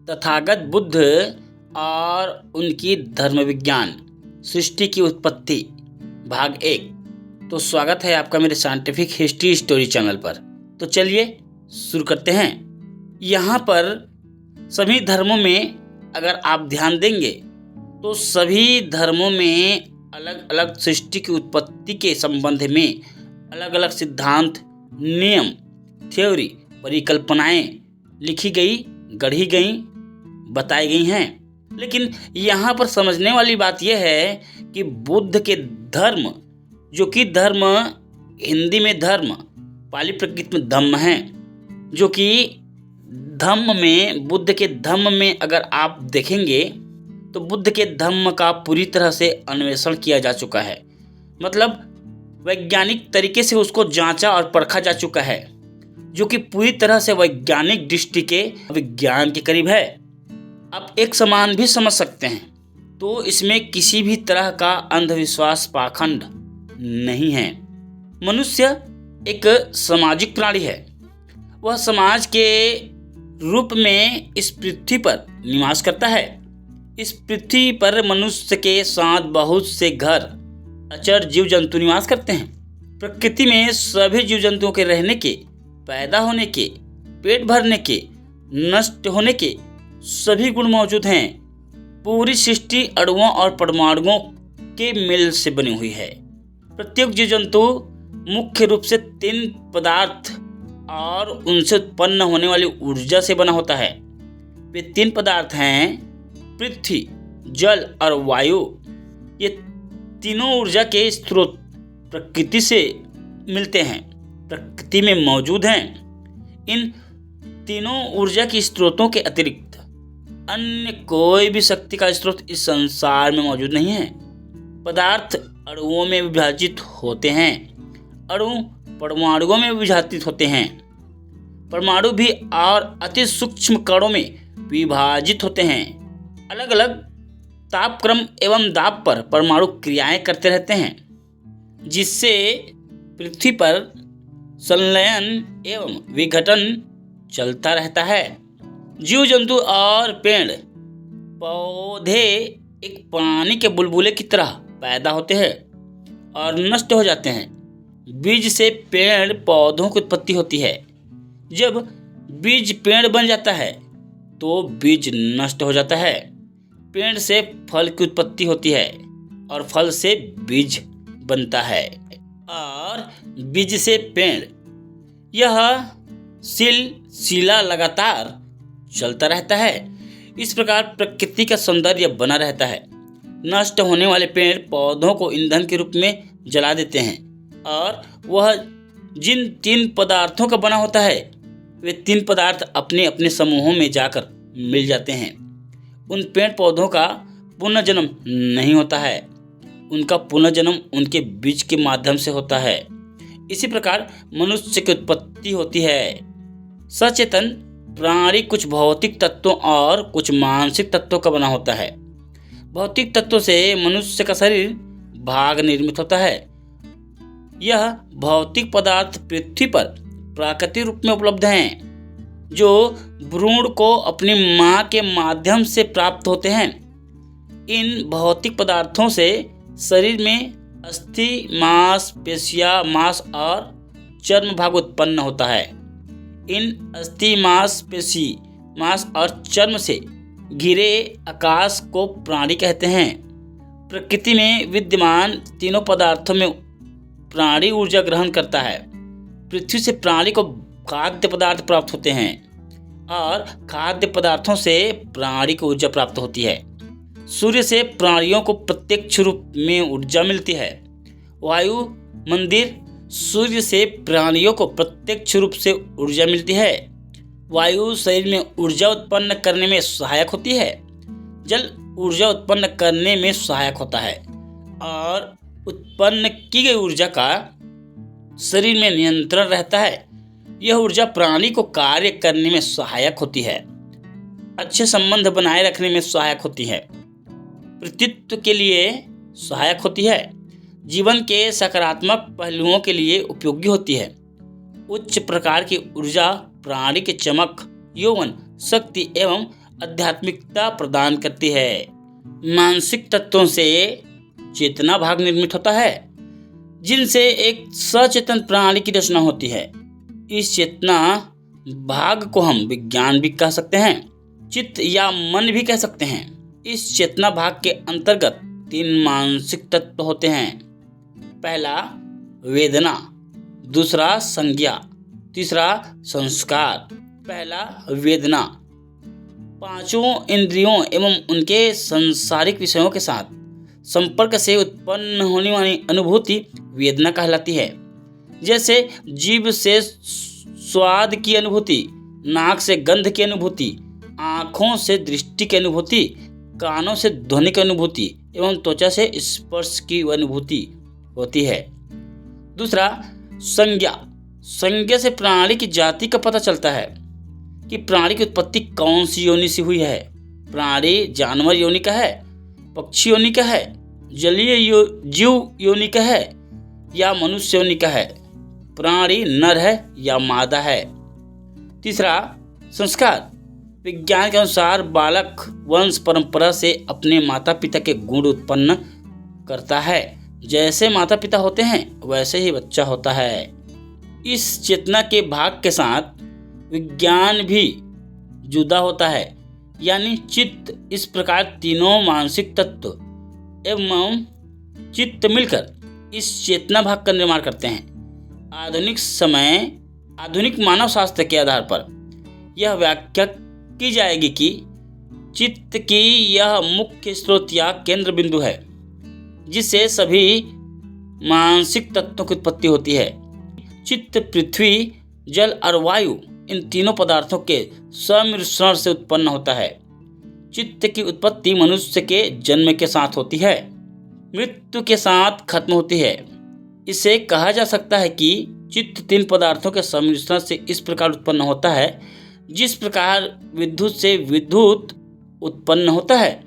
तथागत बुद्ध और उनकी धर्म विज्ञान, सृष्टि की उत्पत्ति, भाग 1। तो स्वागत है आपका मेरे साइंटिफिक हिस्ट्री स्टोरी चैनल पर। तो चलिए शुरू करते हैं। यहाँ पर सभी धर्मों में अगर आप ध्यान देंगे तो सभी धर्मों में अलग अलग सृष्टि की उत्पत्ति के संबंध में अलग अलग सिद्धांत, नियम, थ्योरी, परिकल्पनाएं लिखी गई, गढ़ी गई, बताई गई हैं। लेकिन यहाँ पर समझने वाली बात यह है कि बुद्ध के धर्म, जो कि धर्म हिंदी में धर्म, पाली प्रकृति में धम्म है, जो कि धम्म में, बुद्ध के धम्म में अगर आप देखेंगे तो बुद्ध के धम्म का पूरी तरह से अन्वेषण किया जा चुका है। मतलब वैज्ञानिक तरीके से उसको जांचा और परखा जा चुका है, जो कि पूरी तरह से वैज्ञानिक दृष्टि के विज्ञान के करीब है। आप एक समान भी समझ सकते हैं। तो इसमें किसी भी तरह का अंधविश्वास, पाखंड नहीं है। मनुष्य एक सामाजिक प्राणी है। वह समाज के रूप में इस पृथ्वी पर निवास करता है। इस पृथ्वी पर मनुष्य के साथ बहुत से घर, अचर जीव जंतु निवास करते हैं। प्रकृति में सभी जीव जंतुओं के रहने के, पैदा होने के, पेट भरने के, नष्ट होने के सभी गुण मौजूद हैं। पूरी सृष्टि अणुओं और परमाणुओं के मेल से बनी हुई है। प्रत्येक जीव जंतु मुख्य रूप से 3 पदार्थ और उनसे उत्पन्न होने वाली ऊर्जा से बना होता है। वे 3 पदार्थ हैं पृथ्वी, जल और वायु। ये तीनों ऊर्जा के स्रोत प्रकृति से मिलते हैं, प्रकृति में मौजूद हैं। इन तीनों ऊर्जा के स्रोतों के अतिरिक्त अन्य कोई भी शक्ति का स्रोत इस संसार में मौजूद नहीं है। पदार्थ अणुओं में विभाजित होते हैं, अणु परमाणुओं में विभाजित होते हैं, परमाणु भी और अति सूक्ष्म कणों में विभाजित होते हैं। अलग अलग तापक्रम एवं दाब पर परमाणु क्रियाएं करते रहते हैं, जिससे पृथ्वी पर संलयन एवं विघटन चलता रहता है। जीव जंतु और पेड़ पौधे एक पानी के बुलबुले की तरह पैदा होते हैं और नष्ट हो जाते हैं। बीज से पेड़ पौधों की उत्पत्ति होती है। जब बीज पेड़ बन जाता है तो बीज नष्ट हो जाता है। पेड़ से फल की उत्पत्ति होती है और फल से बीज बनता है और बीज से पेड़। यह सिलसिला लगातार चलता रहता है। इस प्रकार प्रकृति का सौंदर्य बना रहता है। नष्ट होने वाले पेड़ पौधों को ईंधन के रूप में जला देते हैं और वह जिन 3 पदार्थों का बना होता है, वे 3 पदार्थ अपने अपने समूहों में जाकर मिल जाते हैं। उन पेड़ पौधों का पुनर्जन्म नहीं होता है। उनका पुनर्जन्म उनके बीज के माध्यम से होता है। इसी प्रकार मनुष्य की उत्पत्ति होती है। सचेतन प्राणी कुछ भौतिक तत्वों और कुछ मानसिक तत्वों का बना होता है। भौतिक तत्वों से मनुष्य का शरीर भाग निर्मित होता है। यह भौतिक पदार्थ पृथ्वी पर प्राकृतिक रूप में उपलब्ध हैं, जो भ्रूण को अपनी मां के माध्यम से प्राप्त होते हैं। इन भौतिक पदार्थों से शरीर में अस्थि, मांस, पेशियां, मांस और चर्म भाग उत्पन्न होता है। इन अस्थि, मांस, पेशी, मांस और चर्म से घिरे आकाश को प्राणी कहते हैं। प्रकृति में विद्यमान तीनों पदार्थों में प्राणी ऊर्जा ग्रहण करता है। पृथ्वी से प्राणी को खाद्य पदार्थ प्राप्त होते हैं और खाद्य पदार्थों से प्राणी को ऊर्जा प्राप्त होती है। सूर्य से प्राणियों को प्रत्यक्ष रूप में ऊर्जा मिलती है। वायु मंदिर सूर्य से प्राणियों को प्रत्यक्ष रूप से ऊर्जा मिलती है। वायु शरीर में ऊर्जा उत्पन्न करने में सहायक होती है। जल ऊर्जा उत्पन्न करने में सहायक होता है और उत्पन्न की गई ऊर्जा का शरीर में नियंत्रण रहता है। यह ऊर्जा प्राणी को कार्य करने में सहायक होती है, अच्छे संबंध बनाए रखने में सहायक होती है, प्रतित्व के लिए सहायक होती है, जीवन के सकारात्मक पहलुओं के लिए उपयोगी होती है। उच्च प्रकार की ऊर्जा प्राणी के चमक, यौवन, शक्ति एवं आध्यात्मिकता प्रदान करती है। मानसिक तत्वों से चेतना भाग निर्मित होता है, जिनसे एक सचेतन प्रणाली की रचना होती है। इस चेतना भाग को हम विज्ञान भी कह सकते हैं, चित्त या मन भी कह सकते हैं। इस चेतना भाग के अंतर्गत 3 मानसिक तत्व होते हैं। पहला वेदना, दूसरा संज्ञा, तीसरा संस्कार। पहला वेदना। 5 इंद्रियों एवं उनके सांसारिक विषयों के साथ संपर्क से उत्पन्न होने वाली अनुभूति वेदना कहलाती है। जैसे जीभ से स्वाद की अनुभूति, नाक से गंध की अनुभूति, आँखों से दृष्टि की अनुभूति, कानों से ध्वनि की अनुभूति एवं त्वचा से स्पर्श की अनुभूति होती है। दूसरा संज्ञा। संज्ञा से प्राणी की जाति का पता चलता है कि प्राणी की उत्पत्ति कौन सी योनि से हुई है। प्राणी जानवर योनि का है, पक्षी योनि का है, जलीय जीव योनि का है या मनुष्य योनि का है, प्राणी नर है या मादा है। तीसरा संस्कार। विज्ञान के अनुसार बालक वंश परंपरा से अपने माता पिता के गुण उत्पन्न करता है। जैसे माता पिता होते हैं वैसे ही बच्चा होता है। इस चेतना के भाग के साथ विज्ञान भी जुदा होता है, यानी चित्त। इस प्रकार तीनों मानसिक तत्व एवं चित्त मिलकर इस चेतना भाग का निर्माण करते हैं। आधुनिक मानव शास्त्र के आधार पर यह व्याख्या की जाएगी कि चित्त की यह मुख्य स्रोत या केंद्र बिंदु है, जिससे सभी मानसिक तत्वों की उत्पत्ति होती है। चित्त पृथ्वी, जल और वायु इन तीनों पदार्थों के सम्मिश्रण से उत्पन्न होता है। चित्त की उत्पत्ति मनुष्य के जन्म के साथ होती है, मृत्यु के साथ खत्म होती है। इसे कहा जा सकता है कि चित्त 3 पदार्थों के सम्मिश्रण से इस प्रकार उत्पन्न होता है, जिस प्रकार विद्युत से विद्युत उत्पन्न होता है।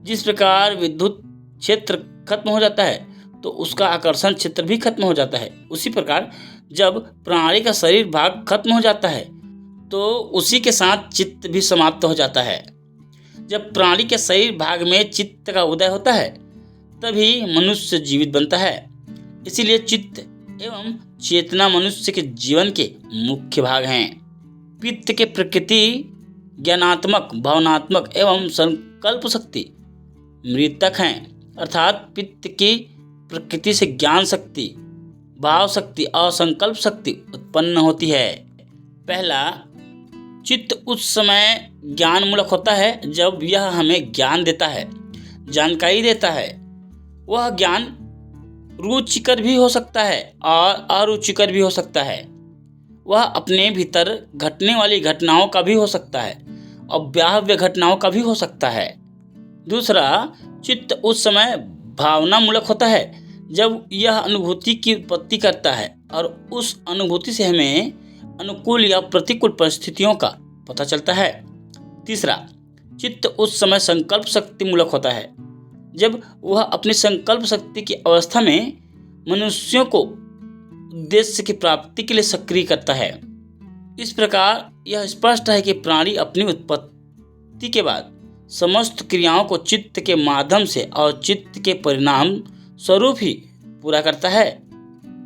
जिस प्रकार विद्युत क्षेत्र खत्म हो जाता है तो उसका आकर्षण क्षेत्र भी खत्म हो जाता है। उसी प्रकार जब प्राणी का शरीर भाग खत्म हो जाता है तो उसी के साथ चित्त भी समाप्त हो जाता है। जब प्राणी के शरीर भाग में चित्त का उदय होता है तभी मनुष्य जीवित बनता है। इसीलिए चित्त एवं चेतना मनुष्य के जीवन के मुख्य भाग हैं। पित्त के प्रकृति ज्ञानात्मक, भावनात्मक एवं संकल्प शक्ति मृतक हैं, अर्थात पित्त की प्रकृति से ज्ञान शक्ति, भाव शक्ति और संकल्प शक्ति उत्पन्न होती है। पहला, चित्त उस समय ज्ञान मूलक होता है जब यह हमें ज्ञान देता है, जानकारी देता है। वह ज्ञान रुचिकर भी हो सकता है और अरुचिकर भी हो सकता है। वह अपने भीतर घटने वाली घटनाओं का भी हो सकता है और बाह्य घटनाओं का भी हो सकता है। दूसरा, चित्त उस समय भावना मूलक होता है जब यह अनुभूति की उत्पत्ति करता है और उस अनुभूति से हमें अनुकूल या प्रतिकूल परिस्थितियों का पता चलता है। तीसरा, चित्त उस समय संकल्प शक्ति मूलक होता है जब वह अपनी संकल्प शक्ति की अवस्था में मनुष्यों को उद्देश्य की प्राप्ति के लिए सक्रिय करता है। इस प्रकार यह स्पष्ट है कि प्राणी अपनी उत्पत्ति के बाद समस्त क्रियाओं को चित्त के माध्यम से और चित्त के परिणाम स्वरूप ही पूरा करता है।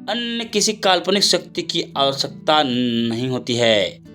अन्य किसी काल्पनिक शक्ति की आवश्यकता नहीं होती है।